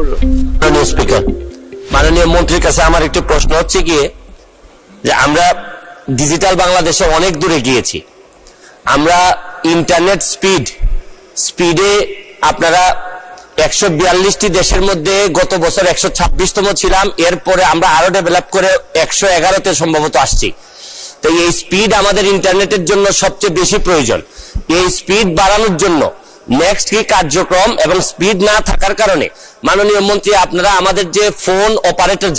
করুন। মাননীয় স্পিকার, মাননীয় মন্ত্রীর কাছে আমার একটি প্রশ্ন হচ্ছে গিয়ে যে আমরা ডিজিটাল বাংলাদেশে অনেক দূরে গিয়েছি। আমরা ইন্টারনেট স্পিডে আপনারা 142টি দেশের মধ্যে গত বছর 126তম ছিলাম, এরপরে আমরা আরো ডেভেলপ করে 111তে সম্ভবত আসছি। তো এই স্পিড আমাদের ইন্টারনেটের জন্য সবচেয়ে বেশি প্রয়োজন। এই স্পিড বাড়ানোর জন্য নেক্সট কি কার্যক্রম, এবং স্পিড না থাকার কারণে মাননীয় মন্ত্রী আপনারা আমাদের যে ফোন অপারেটর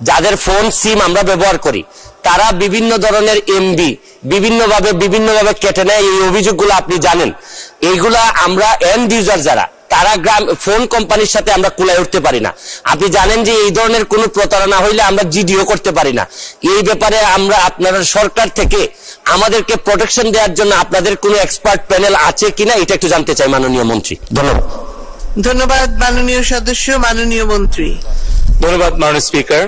যাদের ফোন সিম আমরা ব্যবহার করি, তারা বিভিন্ন ধরনের এমবি বিভিন্নভাবে কেটে নেয়। এই অভিযোগগুলো আপনি জানেন। এইগুলা আমরা এন্ড ইউজার তারা ফোন কোম্পানির সাথে আমরা কুলায় উঠতে পারি না। আপনি জানেন যে এই ধরনের কোনো প্রতারণা হইলে আমরা জিডিও করতে পারি না। এই ব্যাপারে আমরা আপনারা সরকার থেকে আমাদেরকে প্রোটেকশন দেওয়ার জন্য আপনাদের কোনো এক্সপার্ট প্যানেল আছে কিনা এটা একটু জানতে চাই মাননীয় মন্ত্রী। ধন্যবাদ। ধন্যবাদ মাননীয় সদস্য। মাননীয় মন্ত্রী। ধন্যবাদ মাননীয় স্পিকার।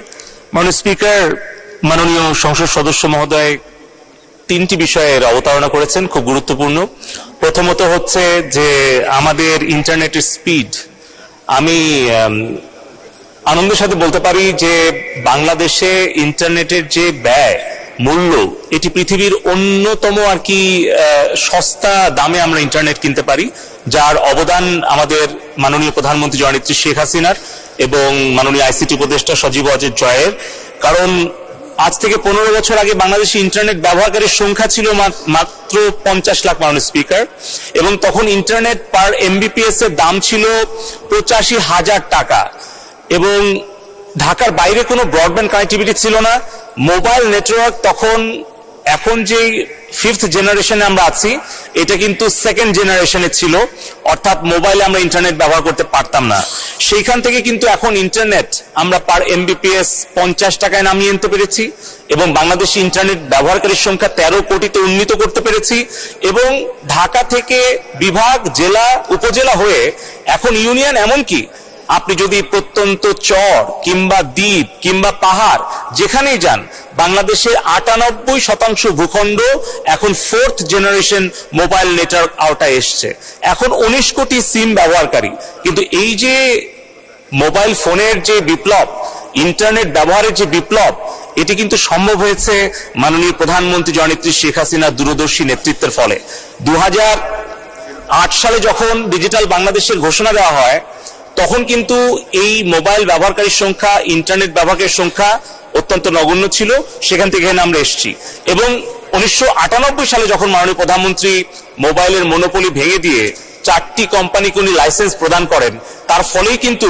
মাননীয় স্পিকার, মাননীয় সংসদ সদস্য মহোদয় 3টি বিষয়ের অবতারণা করেছেন, খুব গুরুত্বপূর্ণ। প্রথমত হচ্ছে যে আমাদের ইন্টারনেটের স্পিড। আমি আনন্দের সাথে বলতে পারি যে বাংলাদেশে ইন্টারনেটের যে ব্যয় মূল্য, এটি পৃথিবীর অন্যতম আর কি সস্তা দামে আমরা ইন্টারনেট কিনতে পারি, যার অবদান আমাদের মাননীয় প্রধানমন্ত্রী জননেত্রী শেখ হাসিনার এবং মাননীয় আইসিটি উপদেষ্টা সজীব ওয়াজেদ জয়ের। কারণ আজ থেকে 15 বছর আগে বাংলাদেশে ইন্টারনেট ব্যবহারকারীর সংখ্যা ছিল মাত্র 50 লাখ মাননীয় স্পিকার, এবং তখন ইন্টারনেট পার এমবিপিএস এর দাম ছিল 85,000 টাকা, এবং ঢাকার বাইরে কোনো ব্রডব্যান্ড কানেক্টিভিটি ছিল না। মোবাইল নেটওয়ার্ক তখন, এখন যে 5th জেনারেশনে আমরা আছি, এটা কিন্তু 2nd জেনারেশনে ছিল, অর্থাৎ মোবাইলে আমরা ইন্টারনেট ব্যবহার করতে পারতাম না। সেইখান থেকে কিন্তু এখন ইন্টারনেট আমরা পার এমবিপিএস 50 টাকায় নামিয়ে আনতে পেরেছি, এবং বাংলাদেশি ইন্টারনেট ব্যবহারকারীর সংখ্যা 13 কোটিতে উন্নীত করতে পেরেছি, এবং ঢাকা থেকে বিভাগ, জেলা, উপজেলা হয়ে এখন ইউনিয়ন, এমনকি আপনি যদি প্রত্যন্ত চর কিংবা দ্বীপ কিংবা পাহাড় যেখানেই যান, বাংলাদেশের 98% ভূখণ্ড এখন 4th জেনারেশন মোবাইল নেটওয়ার্ক আওতায় এসছে। এখন 19 কোটি সিম ব্যবহারকারী। কিন্তু এই যে মোবাইল ফোনের যে বিপ্লব, ইন্টারনেট ব্যবহারের যে বিপ্লব, এটি কিন্তু সম্ভব হয়েছে মাননীয় প্রধানমন্ত্রী জননেত্রী শেখ হাসিনার দূরদর্শী নেতৃত্বের ফলে। 2008 সালে যখন ডিজিটাল বাংলাদেশের ঘোষণা দেওয়া হয়, তখন কিন্তু এই মোবাইল ব্যবহারকারীর সংখ্যা, ইন্টারনেট ব্যবহারের সংখ্যা অত্যন্ত নগণ্য ছিল। সেখান থেকে আমরা এসেছি, এবং 1998 সালে যখন মাননীয় প্রধানমন্ত্রী মোবাইলের মনোপলি ভেঙে দিয়ে 4টি কোম্পানিকে উনি লাইসেন্স প্রদান করেন, তার ফলেই কিন্তু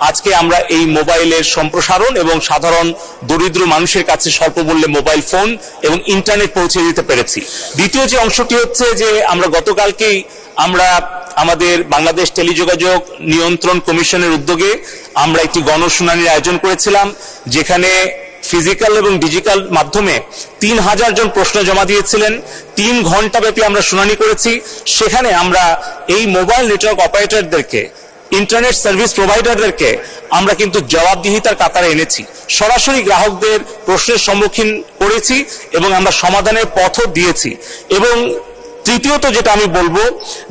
আজকে আমরা এই মোবাইলের সম্প্রসারণ এবং সাধারণ দরিদ্র মানুষের কাছে স্বল্প মূল্যে মোবাইল ফোন এবং ইন্টারনেট পৌঁছে দিতে পেরেছি। দ্বিতীয় যে অংশটি হচ্ছে যে আমরা গতকালকেই আমরা আমাদের বাংলাদেশ টেলিযোগাযোগ নিয়ন্ত্রণ কমিশনের উদ্যোগে আমরা একটি গণশুনানির আয়োজন করেছিলাম, যেখানে ফিজিক্যাল এবং ডিজিটাল মাধ্যমে 3000 জন প্রশ্ন জমা দিয়েছিলেন। 3 ঘন্টা ব্যাপী আমরা শুনানি করেছি। সেখানে আমরা এই মোবাইল নেটওয়ার্ক অপারেটরদেরকে, ইন্টারনেট সার্ভিস প্রোভাইডারদেরকে আমরা কিন্তু জবাবদিহিতার কাতারে এনেছি, সরাসরি গ্রাহকদের প্রশ্নের সম্মুখীন করেছি, এবং আমরা সমাধানের পথও দিয়েছি। এবং তৃতীয়ত যেটা আমি বলবো,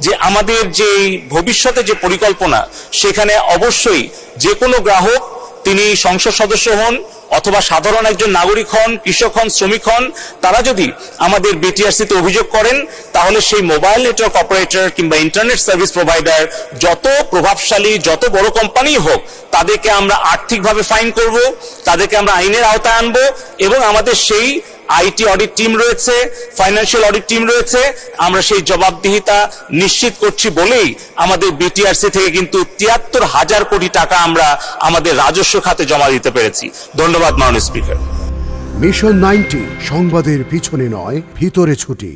যে আমাদের যে ভবিষ্যতে যে পরিকল্পনা, সেখানে অবশ্যই যে কোনো গ্রাহক, তিনি সংসদ সদস্য হন অথবা সাধারণ একজন নাগরিক হন, কৃষক হন, শ্রমিক হন, তারা যদি আমাদের বিটিআরসিতে অভিযোগ করেন, তাহলে সেই মোবাইল নেটওয়ার্ক অপারেটর কিংবা ইন্টারনেট সার্ভিস প্রোভাইডার, যত প্রভাবশালী, যত বড় কোম্পানি হোক, তাদেরকে আমরা আর্থিকভাবে ফাইন করব, তাদেরকে আমরা আইনের আওতায় আনবো, এবং আমাদের সেই আইটি অডিট টিম রয়েছে, ফাইন্যান্সিয়াল অডিট টিম রয়েছে। আমরা সেই জবাবদিহিতা নিশ্চিত করছি বলেই আমাদের বিটিআরসি থেকে কিন্তু 73,000 কোটি টাকা আমরা আমাদের রাজস্ব খাতে জমা দিতে পেরেছি। ধন্যবাদ মাননীয় স্পিকার। মিশন 90 সংবাদের পিছনে নয়, ভিতরে ছুটি।